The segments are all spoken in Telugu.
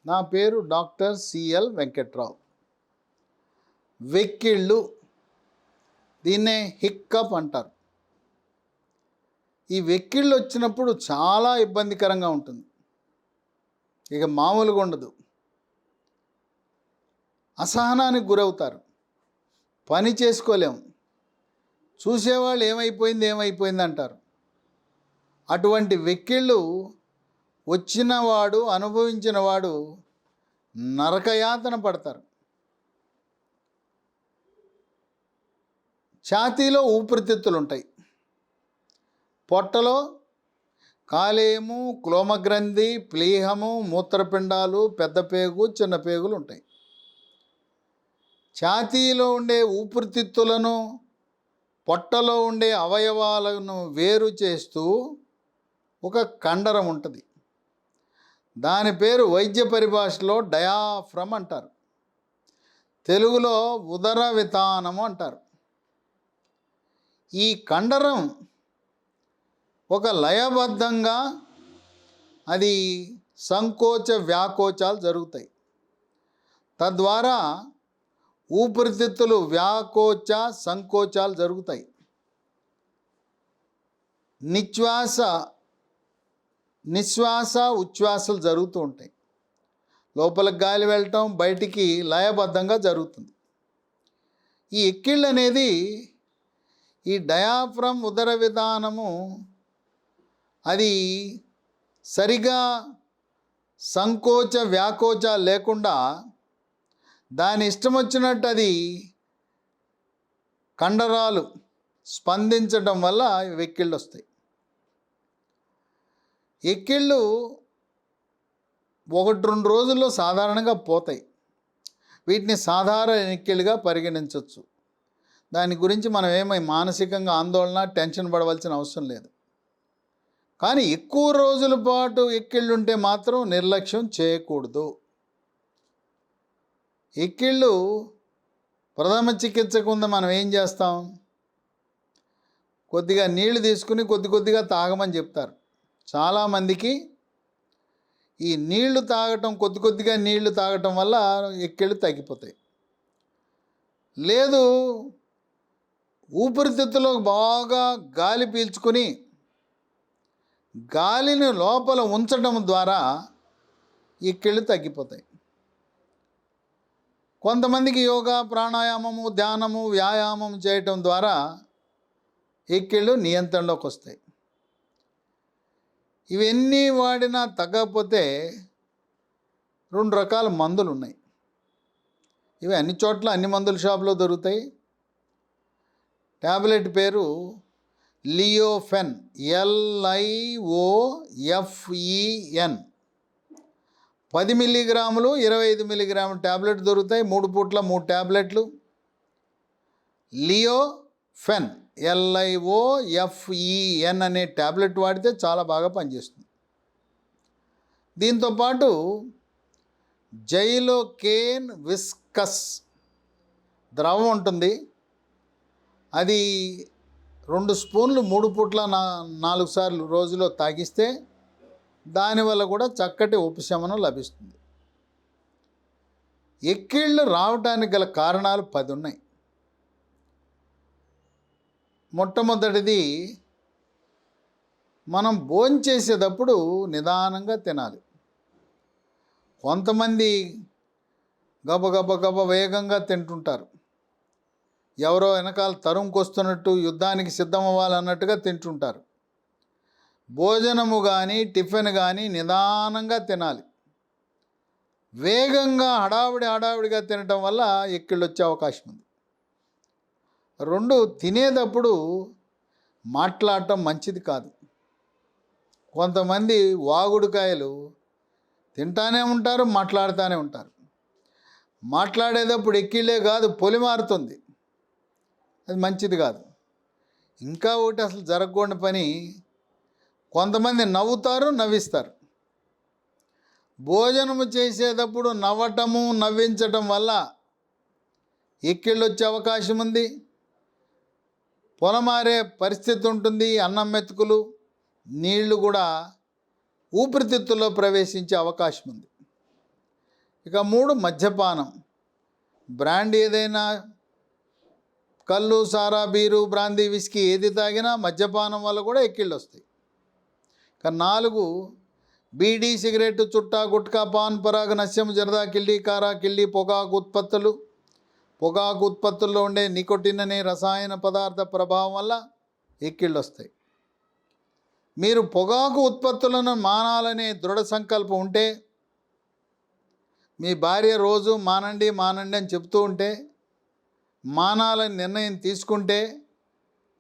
నా పేరు డాక్టర్ సిఎల్ వెంకట్రావు. వెక్కిళ్ళు, దీన్నే హిక్కప్ అంటారు. ఈ వెక్కిళ్ళు వచ్చినప్పుడు చాలా ఇబ్బందికరంగా ఉంటుంది. ఇక మామూలుగా ఉండదు. అసహనానికి గురవుతారు, పని చేసుకోలేము, చూసేవాళ్ళు ఏమైపోయింది అంటారు. అటువంటి వెక్కిళ్ళు వచ్చినవాడు, అనుభవించినవాడు నరకయాతన పడతారు. ఛాతీలో ఊపిరితిత్తులు ఉంటాయి, పొట్టలో కాలేయము, క్లోమగ్రంథి, ప్లీహము, మూత్రపిండాలు, పెద్ద పేగు, చిన్న పేగులు ఉంటాయి. ఛాతీలో ఉండే ఊపిరితిత్తులను, పొట్టలో ఉండే అవయవాలను వేరు చేస్తూ ఒక కండరం ఉంటుంది. దాని పేరు వైద్య పరిభాషలో డయాఫ్రమ్ అంటారు, తెలుగులో ఉదర వితానము అంటారు. ఈ కండరం ఒక లయబద్ధంగా అది సంకోచ వ్యాకోచాలు జరుగుతాయి. తద్వారా ఊపిరితిత్తులు వ్యాకోచ సంకోచాలు జరుగుతాయి. నిశ్వాస ఉచ్ఛ్వాసలు జరుగుతూ ఉంటాయి. లోపలికి గాలి వెళ్ళటం, బయటికి లయబద్ధంగా జరుగుతుంది. ఈ ఎక్కిళ్ళు అనేది, ఈ డయాఫ్రమ్ ఉదర విధానము అది సరిగా సంకోచ వ్యాకోచ లేకుండా దాని ఇష్టం వచ్చినట్టు అది కండరాలు స్పందించడం వల్ల వెక్కిళ్ళు వస్తాయి. ఎక్కిళ్ళు 1-2 రోజుల్లో సాధారణంగా పోతాయి. వీటిని సాధారణ ఎక్కిళ్ళుగా పరిగణించవచ్చు. దాని గురించి మనం ఏమై మానసికంగా ఆందోళన, టెన్షన్ పడవలసిన అవసరం లేదు. కానీ ఎక్కువ రోజుల పాటు ఎక్కిళ్ళుంటే మాత్రం నిర్లక్ష్యం చేయకూడదు. ఎక్కిళ్ళు ప్రథమ చికిత్స కింద మనం ఏం చేస్తాం? కొద్దిగా నీళ్లు తీసుకుని కొద్దిగా తాగమని చెప్తారు. చాలామందికి ఈ నీళ్లు తాగటం, కొద్దిగా నీళ్లు తాగటం వల్ల ఎక్కిళ్ళు తగ్గిపోతాయి. లేదు, ఊపిరితిత్తులో బాగా గాలి పీల్చుకుని గాలిని లోపల ఉంచడం ద్వారా ఎక్కిళ్ళు తగ్గిపోతాయి. కొంతమందికి యోగా, ప్రాణాయామము, ధ్యానము, వ్యాయామం చేయటం ద్వారా ఎక్కిళ్ళు నియంత్రణలోకి వస్తాయి. ఇవన్నీ వాడినా తగ్గకపోతే 2 రకాల మందులు ఉన్నాయి. ఇవి అన్ని చోట్ల, అన్ని మందుల షాపులో దొరుకుతాయి. ట్యాబ్లెట్ పేరు లియోఫెన్, LIOFEN. 10 మిల్లీగ్రాములు, 25 మిల్లీగ్రాములు ట్యాబ్లెట్ దొరుకుతాయి. 3 పూట్ల 3 ట్యాబ్లెట్లు. లియోఫెన్, LIOFEN అనే ట్యాబ్లెట్ వాడితే చాలా బాగా పనిచేస్తుంది. దీంతోపాటు జైలోకేన్ విస్కస్ ద్రవం ఉంటుంది. అది 2 స్పూన్లు 3 పూట్ల 4 సార్లు రోజులో తాగిస్తే దానివల్ల కూడా చక్కటి ఉపశమనం లభిస్తుంది. ఎక్కిళ్ళు రావడానికి గల కారణాలు 10 ఉన్నాయి. మొట్టమొదటిది, మనం భోంచేసేటప్పుడు నిదానంగా తినాలి. కొంతమంది గబ వేగంగా తింటుంటారు. ఎవరో వెనకాల తరుముకొస్తున్నట్టు, యుద్ధానికి సిద్ధమవ్వాలన్నట్టుగా తింటుంటారు. భోజనము కానీ టిఫిన్ కానీ నిదానంగా తినాలి. వేగంగా హడావిడిగా తినటం వల్ల ఎక్కిళ్ళు వచ్చే అవకాశం ఉంది. 2, తినేటప్పుడు మాట్లాడటం మంచిది కాదు. కొంతమంది వాగుడుకాయలు తింటానే ఉంటారు, మాట్లాడుతూనే ఉంటారు. మాట్లాడేటప్పుడు ఎక్కిళ్ళే కాదు, పొలి మారుతుంది. అది మంచిది కాదు. ఇంకా ఒకటి అసలు జరగకూడని పని, కొంతమంది నవ్వుతారు, నవ్విస్తారు. భోజనము చేసేటప్పుడు నవ్వటము, నవ్వించటం వల్ల ఎక్కిళ్ళు వచ్చే అవకాశం ఉంది. పొలమారే పరిస్థితి ఉంటుంది. అన్నం మెతుకులు, నీళ్లు కూడా ఊపిరితిత్తుల్లో ప్రవేశించే అవకాశం ఉంది. ఇక 3 మద్యపానం. బ్రాండ్ ఏదైనా, కళ్ళు, సారా, బీరు, బ్రాందీ, విస్కీ ఏది తాగినా మద్యపానం వల్ల కూడా ఎక్కిళ్ళు వస్తాయి. ఇక 4 బీడీ, సిగరెట్, చుట్టా, గుట్కా, పాన్ పరాగ్, నస్యం, జర్దా, కిళ్ళి, కారా, కిళ్ళి, పొగాకు ఉత్పత్తులు. పొగాకు ఉత్పత్తుల్లో ఉండే నికోటిన్ అనే రసాయన పదార్థ ప్రభావం వల్ల ఎక్కిళ్ళు వస్తాయి. మీరు పొగాకు ఉత్పత్తులను మానాలనే దృఢ సంకల్పం ఉంటే, మీ భార్య రోజు మానండి మానండి అని చెప్తూ ఉంటే, మానాలని నిర్ణయం తీసుకుంటే,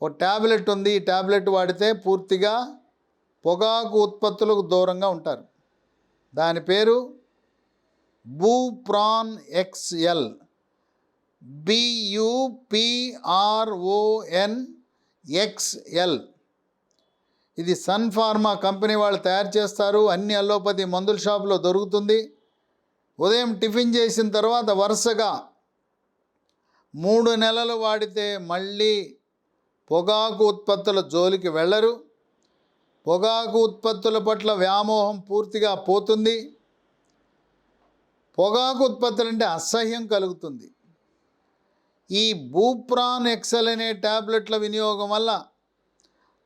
ఓ ట్యాబ్లెట్ ఉంది, ఈ ట్యాబ్లెట్ వాడితే పూర్తిగా పొగాకు ఉత్పత్తులకు దూరంగా ఉంటారు. దాని పేరు బూప్రాన్ ఎక్స్ఎల్, BUPRON-XL. ఇది సన్ ఫార్మా కంపెనీ వాళ్ళు తయారు చేస్తారు. అన్ని అల్లోపతి మందుల షాపులో దొరుకుతుంది. ఉదయం టిఫిన్ చేసిన తర్వాత వరుసగా 3 నెలలు వాడితే మళ్ళీ పొగాకు ఉత్పత్తుల జోలికి వెళ్ళరు. పొగాకు ఉత్పత్తుల పట్ల వ్యామోహం పూర్తిగా పోతుంది. పొగాకు ఉత్పత్తులు అంటే అసహ్యం కలుగుతుంది. ఈ బూప్రాన్ ఎక్సెల్ అనే ట్యాబ్లెట్ల వినియోగం వల్ల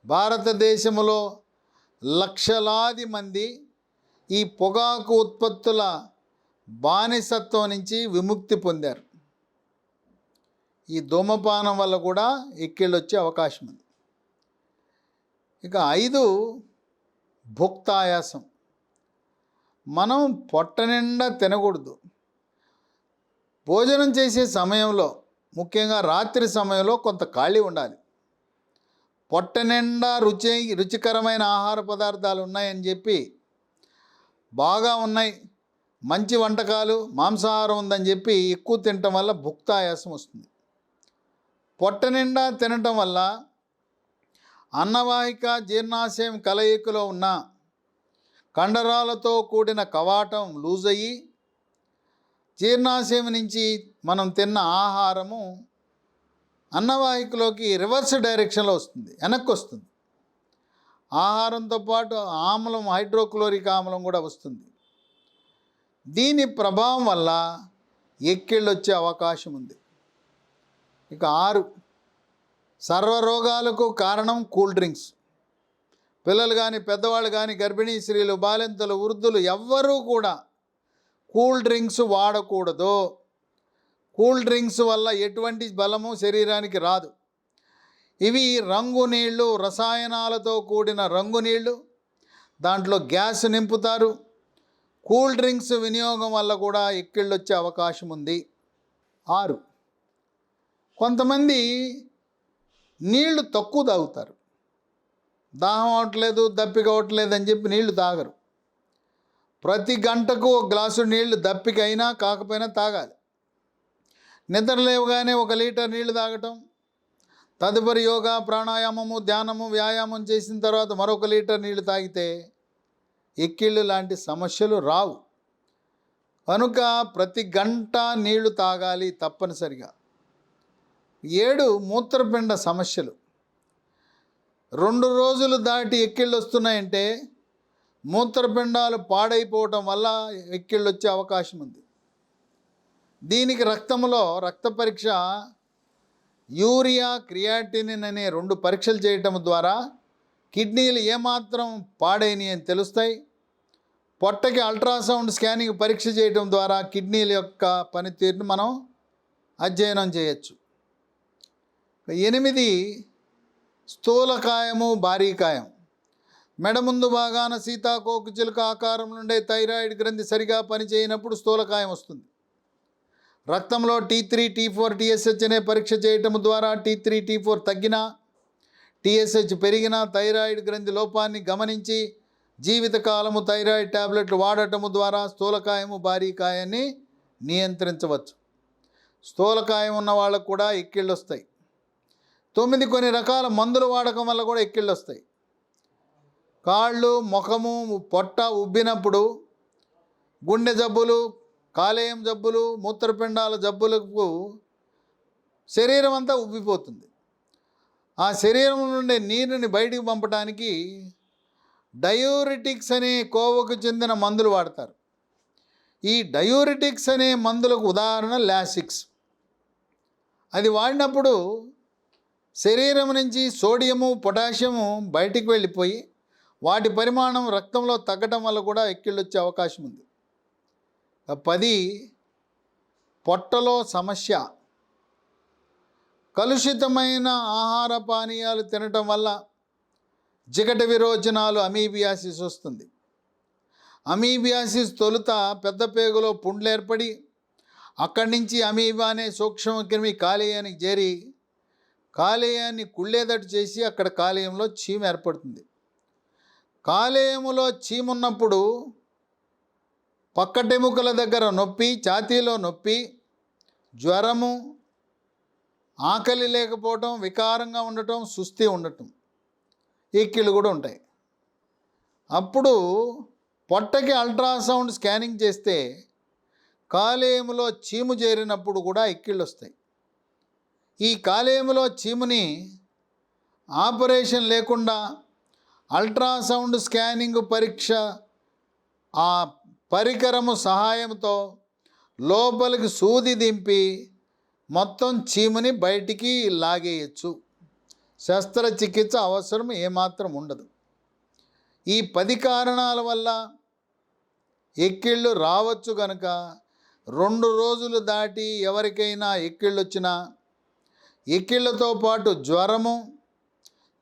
భారతదేశంలో లక్షలాది మంది ఈ పొగాకు ఉత్పత్తుల బానిసత్వం నుంచి విముక్తి పొందారు. ఈ ధూమపానం వల్ల కూడా ఎక్కిళ్ళు వచ్చే అవకాశం ఉంది. ఇక 5 భుక్తాయాసం. మనం పొట్ట నిండా తినకూడదు. భోజనం చేసే సమయంలో, ముఖ్యంగా రాత్రి సమయంలో కొంత ఖాళీ ఉండాలి. పొట్ట నిండా రుచికరమైన ఆహార పదార్థాలు ఉన్నాయని చెప్పి, బాగా ఉన్నాయి, మంచి వంటకాలు, మాంసాహారం ఉందని చెప్పి ఎక్కువ తినటం వల్ల భుక్తాయాసం వస్తుంది. పొట్ట నిండా తినటం వల్ల అన్నవాహిక, జీర్ణాశయం కలయికలో ఉన్న కండరాలతో కూడిన కవాటం లూజ్ అయ్యి, జీర్ణాశయం నుంచి మనం తిన్న ఆహారము అన్నవాహికలోకి రివర్స్ డైరెక్షన్లో వస్తుంది, వెనక్కి వస్తుంది. ఆహారంతో పాటు ఆమ్లం, హైడ్రోక్లోరిక్ ఆమ్లం కూడా వస్తుంది. దీని ప్రభావం వల్ల ఎక్కిళ్ళు వచ్చే అవకాశం ఉంది. ఇక 6 సర్వరోగాలకు కారణం కూల్ డ్రింక్స్. పిల్లలు కానీ, పెద్దవాళ్ళు కానీ, గర్భిణీ స్త్రీలు, బాలింతలు, వృద్ధులు ఎవ్వరూ కూడా కూల్ డ్రింక్స్ వాడకూడదు. కూల్ డ్రింక్స్ వల్ల ఎటువంటి బలము శరీరానికి రాదు. ఇవి రంగు నీళ్ళు, రసాయనాలతో కూడిన రంగు నీళ్ళు, దాంట్లో గ్యాస్ నింపుతారు. కూల్ డ్రింక్స్ వినియోగం వల్ల కూడా ఎక్కిళ్ళు వచ్చే అవకాశం ఉంది. 6 కొంతమంది నీళ్లు తక్కువ తాగుతారు. దాహం అవట్లేదు, దప్పిక అవట్లేదు అని చెప్పి నీళ్లు తాగరు. ప్రతి గంటకు 1 గ్లాసు నీళ్లు దప్పిక అయినా కాకపోయినా తాగాలి. నిద్ర లేవగానే 1 లీటర్ నీళ్లు తాగటం, తదుపరి యోగా, ప్రాణాయామము, ధ్యానము, వ్యాయామం చేసిన తర్వాత మరొక లీటర్ నీళ్లు తాగితే ఎక్కిళ్ళు లాంటి సమస్యలు రావు. కనుక ప్రతి గంట నీళ్లు తాగాలి తప్పనిసరిగా. 7 మూత్రపిండ సమస్యలు. 2 రోజులు దాటి ఎక్కిళ్ళు వస్తున్నాయంటే మూత్రపిండాలు పాడైపోవటం వల్ల ఎక్కిళ్ళు వచ్చే అవకాశం ఉంది. దీనికి రక్తంలో రక్త పరీక్ష, యూరియా, క్రియాటినిన్ అనే 2 పరీక్షలు చేయటం ద్వారా కిడ్నీలు ఏమాత్రం పాడైనవి అని తెలుస్తాయి. పొట్టకి అల్ట్రాసౌండ్ స్కానింగ్ పరీక్ష చేయటం ద్వారా కిడ్నీల యొక్క పనితీరును మనం అధ్యయనం చేయొచ్చు. 8 స్థూలకాయము, భారీకాయం. మెడ ముందు భాగాన సీతాకోక చిలుక ఆకారం నుండే థైరాయిడ్ గ్రంథి సరిగా పనిచేయనప్పుడు స్థూలకాయం వస్తుంది. రక్తంలో T3, T4, TSH అనే పరీక్ష చేయటం ద్వారా T3, T4 తగ్గినా, TSH పెరిగినా థైరాయిడ్ గ్రంథి లోపాన్ని గమనించి జీవితకాలము థైరాయిడ్ ట్యాబ్లెట్లు వాడటము ద్వారా స్థూలకాయము, భారీకాయాన్ని నియంత్రించవచ్చు. స్థూలకాయం ఉన్న వాళ్ళకు కూడా ఎక్కిళ్ళు వస్తాయి. 9 కొన్ని రకాల మందులు వాడకం వల్ల కూడా ఎక్కిళ్ళు వస్తాయి. కాళ్ళు, ముఖము, పొట్ట ఉబ్బినప్పుడు, గుండె జబ్బులు, కాలేయం జబ్బులు, మూత్రపిండాల జబ్బులకు శరీరం అంతా ఉబ్బిపోతుంది. ఆ శరీరం నుండి నీరుని బయటికి పంపడానికి డయూరిటిక్స్ అనే కోవకు చెందిన మందులు వాడతారు. ఈ డయూరిటిక్స్ అనే మందులకు ఉదాహరణ లాసిక్స్. అది వాడినప్పుడు శరీరం నుంచి సోడియము పొటాషియము బయటికి వెళ్ళిపోయి వాటి పరిమాణం రక్తంలో తగ్గడం వల్ల కూడా ఎక్కిళ్ళు వచ్చే అవకాశం ఉంది. 10 పొట్టలో సమస్య. కలుషితమైన ఆహార పానీయాలు తినటం వల్ల జిగట విరోచనాలు అమీబియాసిస్ వస్తుంది. అమీబియాసిస్ తొలుత పెద్ద పేగులో పుండ్లు ఏర్పడి అక్కడి నుంచి అమీబా అనే సూక్ష్మక్రిమి కాలేయానికి చేరి కాలేయాన్ని కుళ్ళేదట్టు చేసి అక్కడ కాలేయంలో చీమ ఏర్పడుతుంది. కాలేయములో చీమున్నప్పుడు పక్కటెముకల దగ్గర నొప్పి, ఛాతీలో నొప్పి, జ్వరము, ఆకలి లేకపోవటం, వికారంగా ఉండటం, సుస్థి ఉండటం, ఎక్కిళ్ళు కూడా ఉంటాయి. అప్పుడు పొట్టకి అల్ట్రాసౌండ్ స్కానింగ్ చేస్తే కాలేయములో చీము చేరినప్పుడు కూడా ఎక్కిళ్ళు వస్తాయి. ఈ కాలేయములో చీముని ఆపరేషన్ లేకుండా అల్ట్రాసౌండ్ స్కానింగ్ పరీక్ష ఆ పరికరము సహాయంతో లోపలికి సూది దింపి మొత్తం చీముని బయటికి లాగేయచ్చు. శస్త్రచికిత్స అవసరం ఏమాత్రం ఉండదు. ఈ 10 కారణాల వల్ల ఎక్కిళ్ళు రావచ్చు కనుక 2 రోజులు దాటి ఎవరికైనా ఎక్కిళ్ళు వచ్చినా, ఎక్కిళ్ళతో పాటు జ్వరము,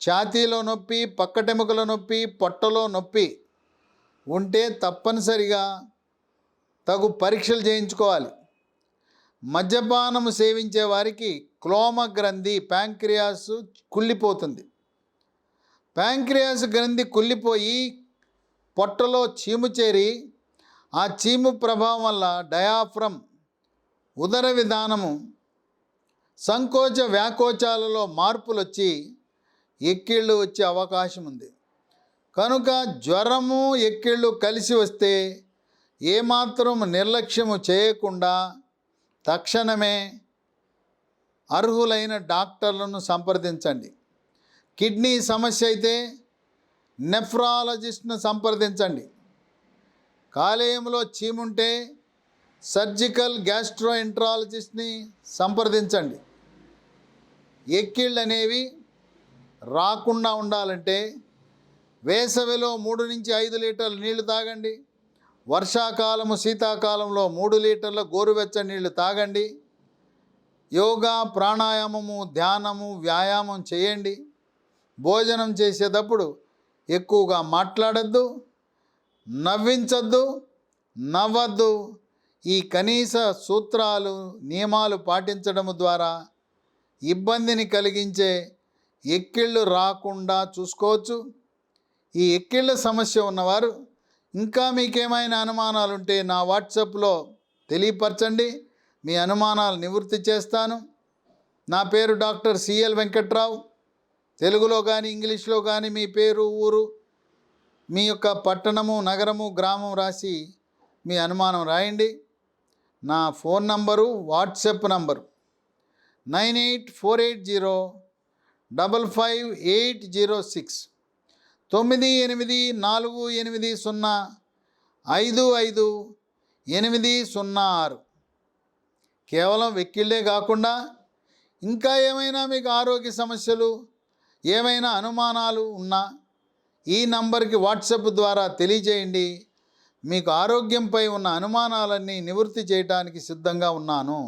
ఛాతీలో నొప్పి, పక్కటెముకల నొప్పి, పొట్టలో నొప్పి ఉంటే తప్పనిసరిగా తగు పరీక్షలు చేయించుకోవాలి. మద్యపానము సేవించే వారికి క్లోమ గ్రంథి ప్యాంక్రియాస్ కుళ్ళిపోతుంది. ప్యాంక్రియాస్ గ్రంథి కుళ్ళిపోయి పొట్టలో చీము చేరి ఆ చీము ప్రభావం వల్ల డయాఫ్రమ్ ఉదర విధానము సంకోచ వ్యాకోచాలలో మార్పులు వచ్చి ఎక్కిళ్ళు వచ్చే అవకాశం ఉంది. కనుక జ్వరము ఎక్కిళ్ళు కలిసి వస్తే ఏమాత్రం నిర్లక్ష్యము చేయకుండా తక్షణమే అర్హులైన డాక్టర్లను సంప్రదించండి. కిడ్నీ సమస్య అయితే నెఫ్రాలజిస్ట్ను సంప్రదించండి. కాలేయంలో చీముంటే సర్జికల్ గ్యాస్ట్రోఎంట్రాలజిస్ట్ని సంప్రదించండి. ఎక్కిళ్ళు అనేవి రాకుండా ఉండాలంటే వేసవిలో 3 నుంచి 5 లీటర్ల నీళ్లు తాగండి. వర్షాకాలము శీతాకాలంలో 3 లీటర్ల గోరువెచ్చని నీళ్లు తాగండి. యోగా, ప్రాణాయామము, ధ్యానము, వ్యాయామం చేయండి. భోజనం చేసేటప్పుడు ఎక్కువగా మాట్లాడద్దు, నవ్వించద్దు, నవ్వద్దు. ఈ కనీస సూత్రాలు, నియమాలు పాటించడం ద్వారా ఇబ్బందిని కలిగించే ఎక్కిళ్ళు రాకుండా చూసుకోవచ్చు. ఈ ఎక్కిళ్ళ సమస్య ఉన్నవారు ఇంకా మీకేమైనా అనుమానాలు ఉంటే నా వాట్సాప్లో తెలియపరచండి. మీ అనుమానాలు నివృత్తి చేస్తాను. నా పేరు డాక్టర్ సిఎల్ వెంకట్రావు. తెలుగులో కానీ ఇంగ్లీష్లో కానీ మీ పేరు, ఊరు, మీ యొక్క పట్టణము, నగరము, గ్రామం రాసి మీ అనుమానం రాయండి. నా ఫోన్ నంబరు, వాట్సాప్ నంబరు 9848055806 9848055806. కేవలం వెక్కిళ్ళే కాకుండా ఇంకా ఏమైనా మీకు ఆరోగ్య సమస్యలు, ఏమైనా అనుమానాలు ఉన్నా ఈ నంబర్కి వాట్సాప్ ద్వారా తెలియజేయండి. మీకు ఆరోగ్యంపై ఉన్న అనుమానాలన్నీ నివృత్తి చేయడానికి సిద్ధంగా ఉన్నాను.